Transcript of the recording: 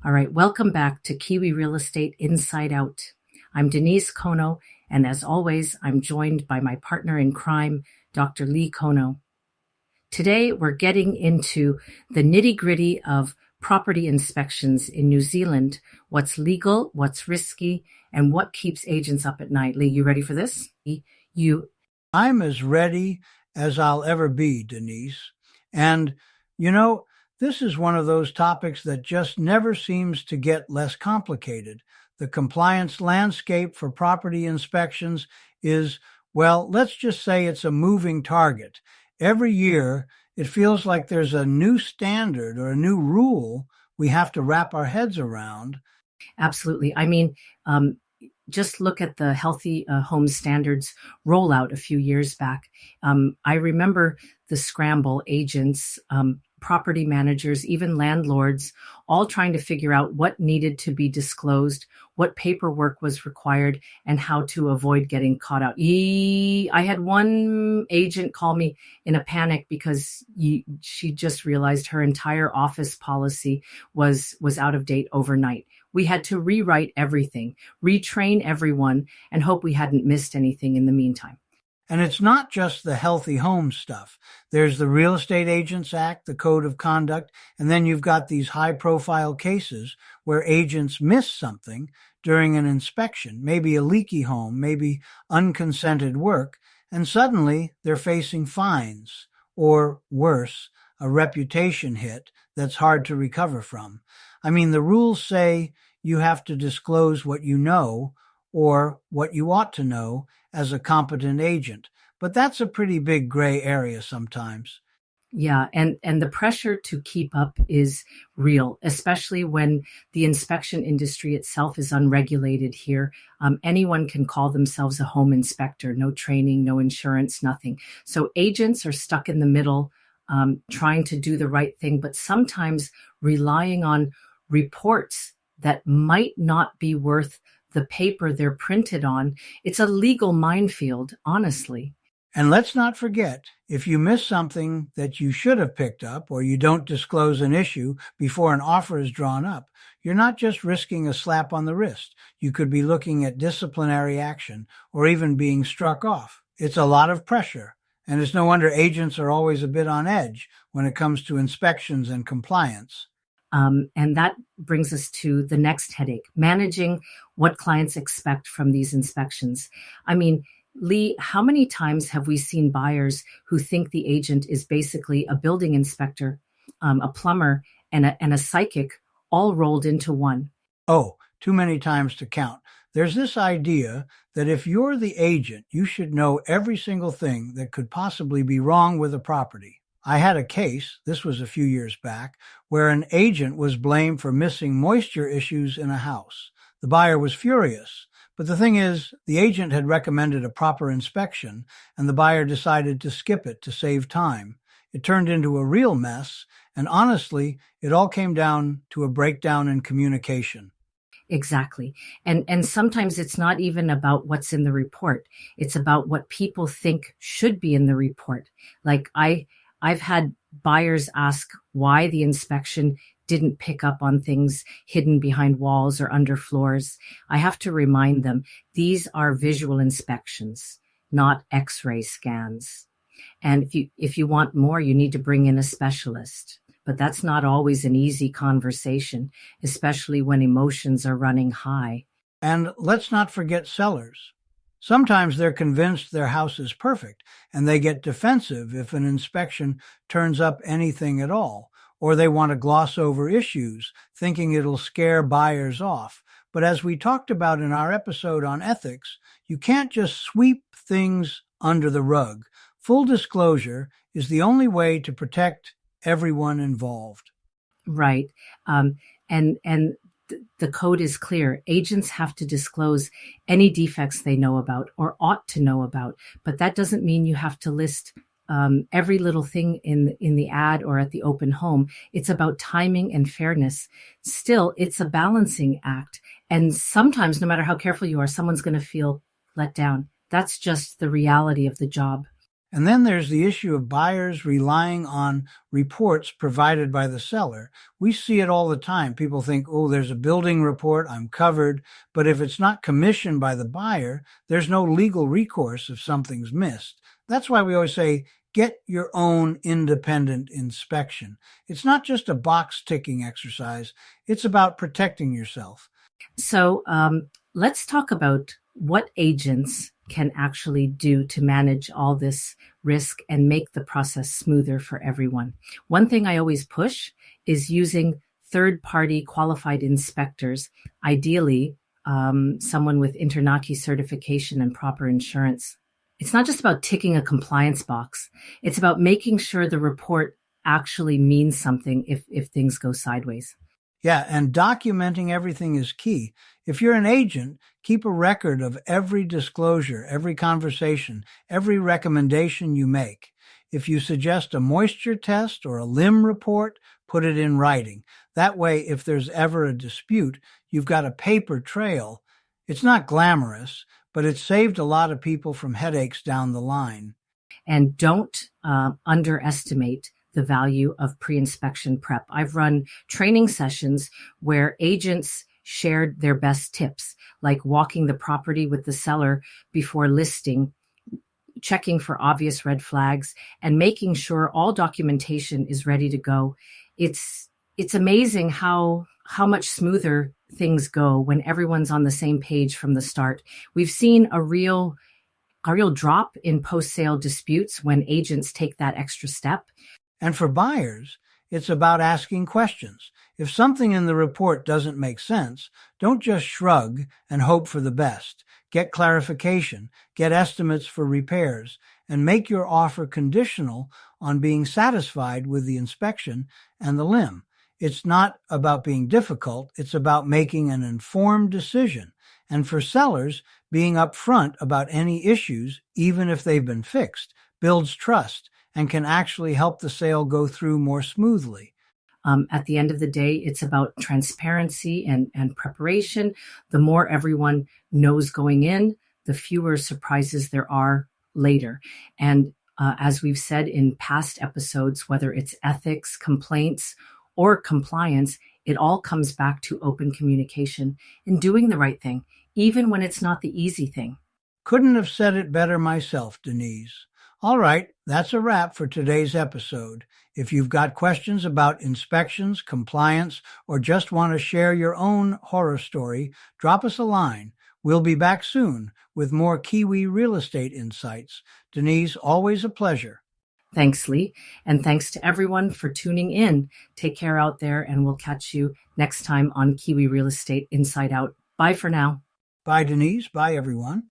All right, welcome back to Kiwi Real Estate Inside Out. I'm Denise Kono, and as always, I'm joined by my partner in crime, Dr. Lee Kono. Today, we're getting into the nitty-gritty of property inspections in New Zealand, what's legal, what's risky, and what keeps agents up at night. Lee, you ready for this? I'm as ready as I'll ever be, Denise. And, this is one of those topics that just never seems to get less complicated. The compliance landscape for property inspections is, well, let's just say it's a moving target. Every year, it feels like there's a new standard or a new rule we have to wrap our heads around. Absolutely. I mean, just look at the Healthy Home Standards rollout a few years back. I remember the scramble, agents, property managers, even landlords, all trying to figure out what needed to be disclosed, what paperwork was required, and how to avoid getting caught out. I had one agent call me in a panic because she just realized her entire office policy was out of date overnight. We had to rewrite everything, retrain everyone, and hope we hadn't missed anything in the meantime. And it's not just the healthy home stuff. There's the Real Estate Agents Act, the Code of Conduct, and then you've got these high-profile cases where agents miss something during an inspection, maybe a leaky home, maybe unconsented work, and suddenly they're facing fines, or worse, a reputation hit that's hard to recover from. I mean, the rules say you have to disclose what you know or what you ought to know as a competent agent. But that's a pretty big gray area sometimes. Yeah, and the pressure to keep up is real, especially when the inspection industry itself is unregulated here. Anyone can call themselves a home inspector, no training, no insurance, nothing. So agents are stuck in the middle, trying to do the right thing, but sometimes relying on reports that might not be worth the paper they're printed on. It's a legal minefield, honestly. And let's not forget, if you miss something that you should have picked up or you don't disclose an issue before an offer is drawn up, you're not just risking a slap on the wrist. You could be looking at disciplinary action or even being struck off. It's a lot of pressure, and it's no wonder agents are always a bit on edge when it comes to inspections and compliance. And that brings us to the next headache, managing what clients expect from these inspections. I mean, Lee, how many times have we seen buyers who think the agent is basically a building inspector, a plumber, and a psychic all rolled into one? Oh, too many times to count. There's this idea that if you're the agent, you should know every single thing that could possibly be wrong with a property. I had a case, this was a few years back, where an agent was blamed for missing moisture issues in a house. The buyer was furious, but the thing is, the agent had recommended a proper inspection, and the buyer decided to skip it to save time. It turned into a real mess, and honestly, it all came down to a breakdown in communication. Exactly. And sometimes it's not even about what's in the report. It's about what people think should be in the report. Like I've had buyers ask why the inspection didn't pick up on things hidden behind walls or under floors. I have to remind them, these are visual inspections, not X-ray scans. And if you want more, you need to bring in a specialist. But that's not always an easy conversation, especially when emotions are running high. And let's not forget sellers. Sometimes they're convinced their house is perfect, and they get defensive if an inspection turns up anything at all, or they want to gloss over issues, thinking it'll scare buyers off. But as we talked about in our episode on ethics, you can't just sweep things under the rug. Full disclosure is the only way to protect everyone involved. Right. And the code is clear. Agents have to disclose any defects they know about or ought to know about, but that doesn't mean you have to list every little thing in the ad or at the open home. It's about timing and fairness. Still, it's a balancing act. And sometimes, no matter how careful you are, someone's going to feel let down. That's just the reality of the job. And then there's the issue of buyers relying on reports provided by the seller. We see it all the time. People think, oh, there's a building report, I'm covered. But if it's not commissioned by the buyer, there's no legal recourse if something's missed. That's why we always say, get your own independent inspection. It's not just a box ticking exercise. It's about protecting yourself. So let's talk about what agents can actually do to manage all this risk and make the process smoother for everyone. One thing I always push is using third-party qualified inspectors, ideally someone with Internaki certification and proper insurance. It's not just about ticking a compliance box. It's about making sure the report actually means something if things go sideways. Yeah, and documenting everything is key. If you're an agent, keep a record of every disclosure, every conversation, every recommendation you make. If you suggest a moisture test or a limb report, put it in writing. That way, if there's ever a dispute, you've got a paper trail. It's not glamorous, but it's saved a lot of people from headaches down the line. And don't underestimate the value of pre-inspection prep. I've run training sessions where agents shared their best tips, like walking the property with the seller before listing, checking for obvious red flags, and making sure all documentation is ready to go. It's amazing how much smoother things go when everyone's on the same page from the start. We've seen a real drop in post-sale disputes when agents take that extra step. And for buyers, it's about asking questions. If something in the report doesn't make sense, don't just shrug and hope for the best. Get clarification, get estimates for repairs, and make your offer conditional on being satisfied with the inspection and the limb. It's not about being difficult, it's about making an informed decision. And for sellers, being upfront about any issues, even if they've been fixed, builds trust and can actually help the sale go through more smoothly. At the end of the day, it's about transparency and preparation. The more everyone knows going in, the fewer surprises there are later. And as we've said in past episodes, whether it's ethics, complaints, or compliance, it all comes back to open communication and doing the right thing, even when it's not the easy thing. Couldn't have said it better myself, Denise. All right, that's a wrap for today's episode. If you've got questions about inspections, compliance, or just want to share your own horror story, drop us a line. We'll be back soon with more Kiwi real estate insights. Denise, always a pleasure. Thanks, Lee. And thanks to everyone for tuning in. Take care out there, and we'll catch you next time on Kiwi Real Estate Inside Out. Bye for now. Bye, Denise. Bye, everyone.